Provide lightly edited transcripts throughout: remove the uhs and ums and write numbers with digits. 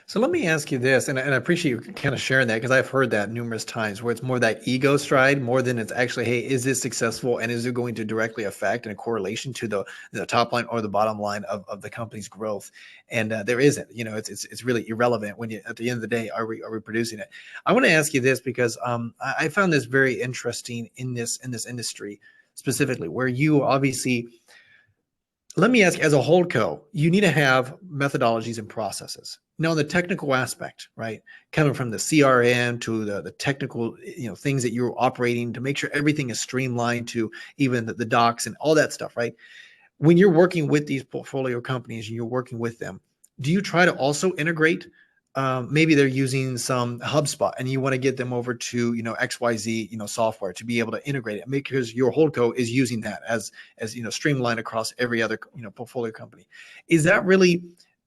So let me ask you this, and I appreciate you kind of sharing that because I've heard that numerous times where it's more that ego stride more than it's actually, hey, is this successful and is it going to directly affect and a correlation to the top line or the bottom line of the company's growth? And there isn't, it's really irrelevant when you at the end of the day, are we producing it? I want to ask you this because I found this very interesting in this industry specifically, where you obviously let me ask, as a holdco, you need to have methodologies and processes. Now, the technical aspect, right, coming from the CRM to the technical, things that you're operating to make sure everything is streamlined to even the docs and all that stuff, right? When you're working with these portfolio companies and you're working with them, do you try to also integrate? Maybe they're using some HubSpot and you want to get them over to XYZ software to be able to integrate it because your holdco is using that as streamlined across every other portfolio company. Is that really?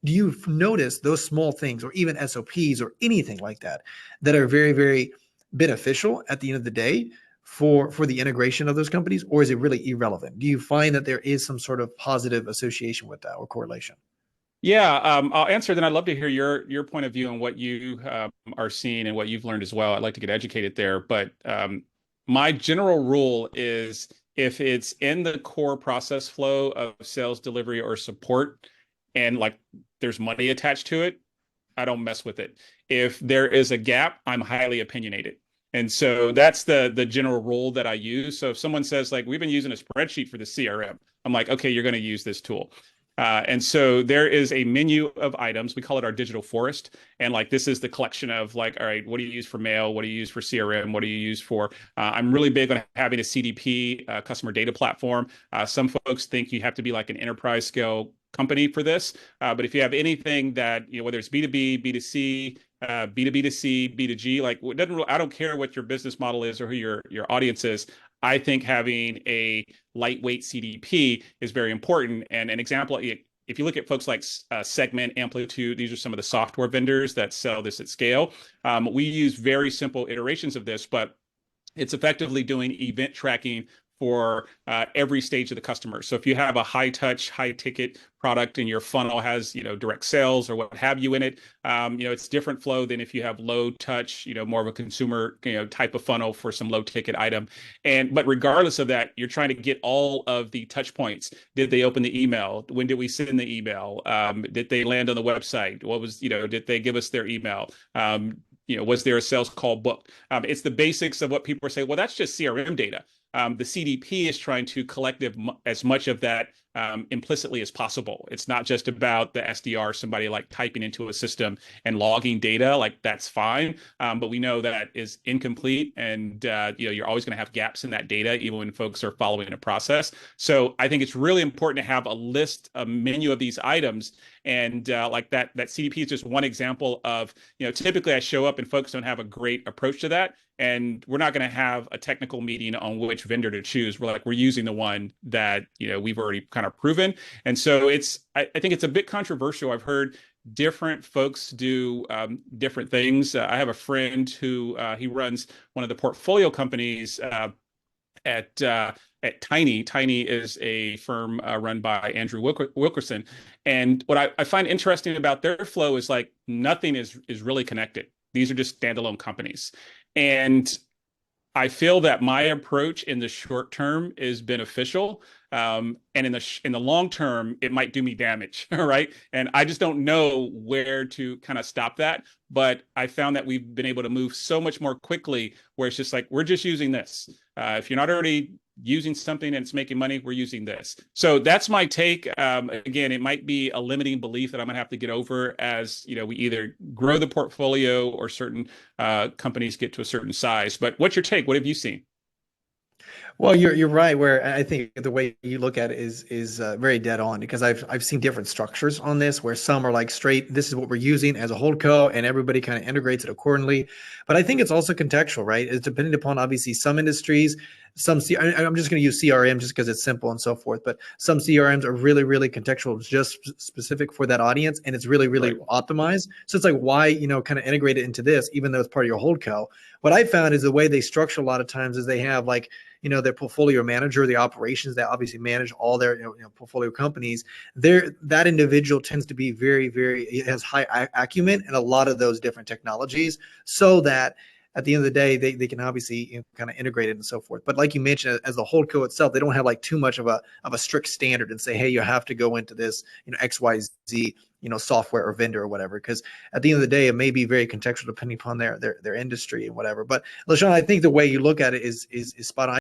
Do you notice those small things or even SOPs or anything like that that are very, very beneficial at the end of the day for the integration of those companies, or is it really irrelevant? Do you find that there is some sort of positive association with that or correlation? Yeah, I'll answer. Then I'd love to hear your point of view on what you are seeing and what you've learned as well. I'd like to get educated there. But my general rule is if it's in the core process flow of sales, delivery, or support, and like there's money attached to it, I don't mess with it. If there is a gap, I'm highly opinionated. And so that's the general rule that I use. So if someone says like we've been using a spreadsheet for the CRM, I'm like, okay, you're going to use this tool. And so there is a menu of items. We call it our digital forest. And like this is the collection of like, all right, what do you use for mail? What do you use for CRM? What do you use for? I'm really big on having a CDP, customer data platform. Some folks think you have to be like an enterprise scale company for this. But if you have anything that, whether it's B2B, B2C, B2B2C, B2G, like it doesn't really, I don't care what your business model is or who your audience is. I think having a lightweight CDP is very important. And an example, if you look at folks like Segment, Amplitude, these are some of the software vendors that sell this at scale. We use very simple iterations of this, but it's effectively doing event tracking for every stage of the customer. So if you have a high touch, high ticket product and your funnel has, direct sales or what have you in it, it's different flow than if you have low touch, more of a consumer, type of funnel for some low ticket item. But regardless of that, you're trying to get all of the touch points. Did they open the email? When did we send the email? Did they land on the website? What was, did they give us their email? Was there a sales call booked? It's the basics of what people are saying. Well, that's just CRM data. The CDP is trying to collect as much of that implicitly as possible. It's not just about the SDR, somebody like typing into a system and logging data, like that's fine. But we know that is incomplete and you're always going to have gaps in that data, even when folks are following a process. So I think it's really important to have a list, a menu of these items. And like that CDP is just one example of, typically I show up and folks don't have a great approach to that. And we're not going to have a technical meeting on which vendor to choose. We're using the one that, we've already kind of proven. And so I think it's a bit controversial. I've heard different folks do different things. I have a friend who he runs one of the portfolio companies at Tiny. Tiny is a firm run by Andrew Wilkerson. And what I find interesting about their flow is like nothing is really connected. These are just standalone companies. And I feel that my approach in the short term is beneficial. And in the long term, it might do me damage, right? And I just don't know where to kind of stop that. But I found that we've been able to move so much more quickly where it's just like, we're just using this. If you're not already using something and it's making money, we're using this. So that's my take. Again, it might be a limiting belief that I'm going to have to get over as, we either grow the portfolio or certain companies get to a certain size. But what's your take? What have you seen? Well, you're right. Where I think the way you look at it is very dead on because I've seen different structures on this where some are like straight. This is what we're using as a holdco, and everybody kind of integrates it accordingly. But I think it's also contextual, right? It's dependent upon obviously some industries. I'm just going to use CRM just because it's simple and so forth. But some CRMs are really, really contextual, just specific for that audience, and it's really, really Right. optimized. So it's like why kind of integrate it into this, even though it's part of your holdco. What I found is the way they structure a lot of times is they have like their portfolio manager, the operations that obviously manage all their portfolio companies, that individual tends to be it has high acumen in a lot of those different technologies, so that at the end of the day, they can obviously kind of integrate it and so forth. But like you mentioned, as a holdco itself, they don't have like too much of a strict standard and say, hey, you have to go into this, XYZ, software or vendor or whatever. Because at the end of the day, it may be very contextual depending upon their industry and whatever. But LaShawn, I think the way you look at it is spot on.